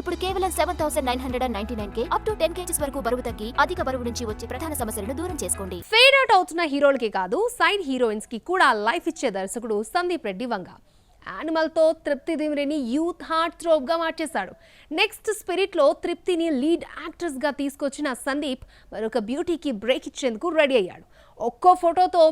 ఇప్పుడు కేవలం 7999K up to 10 kgs వరకు బరువు తగ్గి అధిక బరువు నుంచి వచ్చే ప్రధాన సమస్యలను దూరం చేసుకోండి. ఫేడ్ అవుట్ అవుతున్న హీరోలకి కాదు, సైడ్ హీరోయిన్స్ కి కూడా లైఫ్ ఇచ్చే దర్శకుడు సందీప్ రెడ్డి వంగ యానిమల్తో తృప్తి దిమ్రెని యూత్ హార్ట్ థ్రోబ్గా మార్చేశాడు. నెక్స్ట్ స్పిరిట్లో తృప్తిని లీడ్ యాక్ట్రెస్గా తీసుకొచ్చిన సందీప్ మరొక బ్యూటీకి బ్రేక్ ఇచ్చేందుకు రెడీ అయ్యాడు. ఒక్కో ఫోటోతో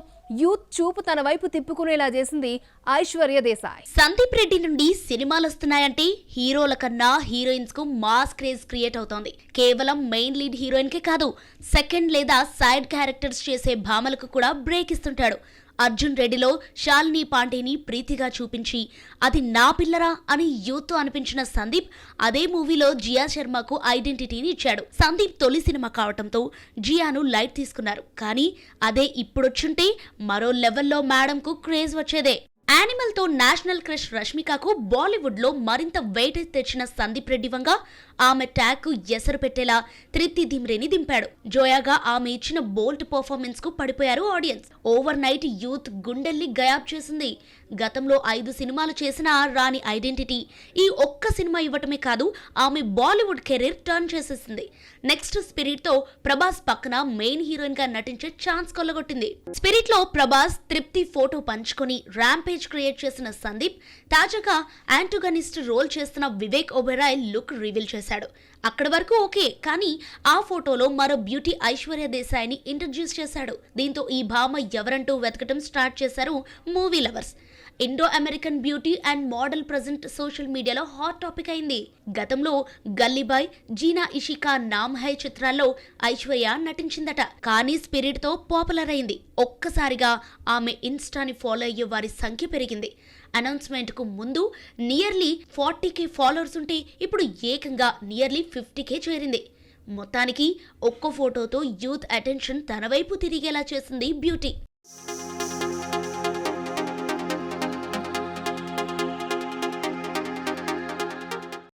యూత్ చూపు తన వైపు తిప్పుకునేలా చేసింది ఐశ్వర్య దేశాయ్. సందీప్ రెడ్డి నుండి సినిమాలు వస్తున్నాయంటే హీరోల కన్నా హీరోయిన్స్ కు మాస్ క్రేజ్ క్రియేట్ అవుతోంది. కేవలం మెయిన్ లీడ్ హీరోయిన్ కే కాదు, సెకండ్ లేదా సైడ్ క్యారెక్టర్స్ చేసే భామలకు కూడా బ్రేక్ ఇస్తుంటాడు. అర్జున్ రెడ్డిలో శాలిని పాండేని ప్రీతిగా చూపించి అది నా పిల్లరా అని యూత్ అనిపించిన సందీప్ అదే మూవీలో జియా శర్మకు ఐడెంటిటీని ఇచ్చాడు. సందీప్ తొలి సినిమా కావటంతో జియాను లైట్ తీసుకున్నారు. కానీ అదే ఇప్పుడొచ్చుంటే మరో లెవెల్లో మేడంకు క్రేజ్ వచ్చేదే. యానిమల్ తో నేషనల్ క్రష్ రష్మికకు బాలీవుడ్ లో మరింత వెయిటేజ్ తెచ్చిన సందీప్ రెడ్డి వంగ ఆమె ట్యాగ్ కు ఎసరు పెట్టేలా తృప్తి దిమ్రేని దింపాడు. జోయాగా ఆమె ఇచ్చిన బోల్డ్ పర్ఫార్మెన్స్ కు పడిపోయారు ఆడియన్స్. ఓవర్ నైట్ యూత్ గుండెల్ని గయాబ్ చేసింది. గతంలో 5 సినిమాలు చేసిన రాని ఐడెంటిటీ ఈ ఒక్క సినిమా ఇవ్వటమే కాదు, ఆమె బాలీవుడ్ కెరీర్ టర్న్ చేసేసింది. నెక్స్ట్ స్పిరిట్ తో ప్రభాస్ పక్కన మెయిన్ హీరోయిన్ గా నటించే ఛాన్స్ కొల్లగొట్టింది. స్పిరిట్ లో ప్రభాస్ తృప్తి ఫోటో పంచుకొని ర్యాంపేజ్ క్రియేట్ చేసిన సందీప్ తాజాగా యాంటోగనిస్ట్ రోల్ చేస్తున్న వివేక్ ఒబెరాయ్ లుక్ రివీల్ చేశాడు. అక్కడి వరకు ఓకే, కానీ ఆ ఫోటోలో మరో బ్యూటీ ఐశ్వర్య దేశాయ్ని ఇంట్రడ్యూస్ చేశాడు. దీంతో ఈ భామ ఎవరంటూ వెతకటం స్టార్ట్ చేశారు movie lovers. Indo American beauty and model present social మీడియాలో హాట్ టాపిక్ అయింది. గతంలో గల్లీబాయ్, జీనా ఇషికా, నామ్ హై చిత్రాల్లో ఐశ్వర్య నటించిందట. కానీ స్పిరిట్ తో పాపులర్ అయింది. ఒక్కసారిగా ఆమె ఇన్స్టాని ఫాలో అయ్యే వారి సంఖ్య పెరిగింది. అనౌన్స్మెంట్ కు ముందు నియర్లీ 40K ఫాలోవర్స్ ఉంటే ఇప్పుడు ఏకంగా నియర్లీ 50K చేరింది. మొత్తానికి ఒక్కో ఫోటోతో యూత్ అటెన్షన్ తన వైపు తిరిగేలా చేసింది బ్యూటీ.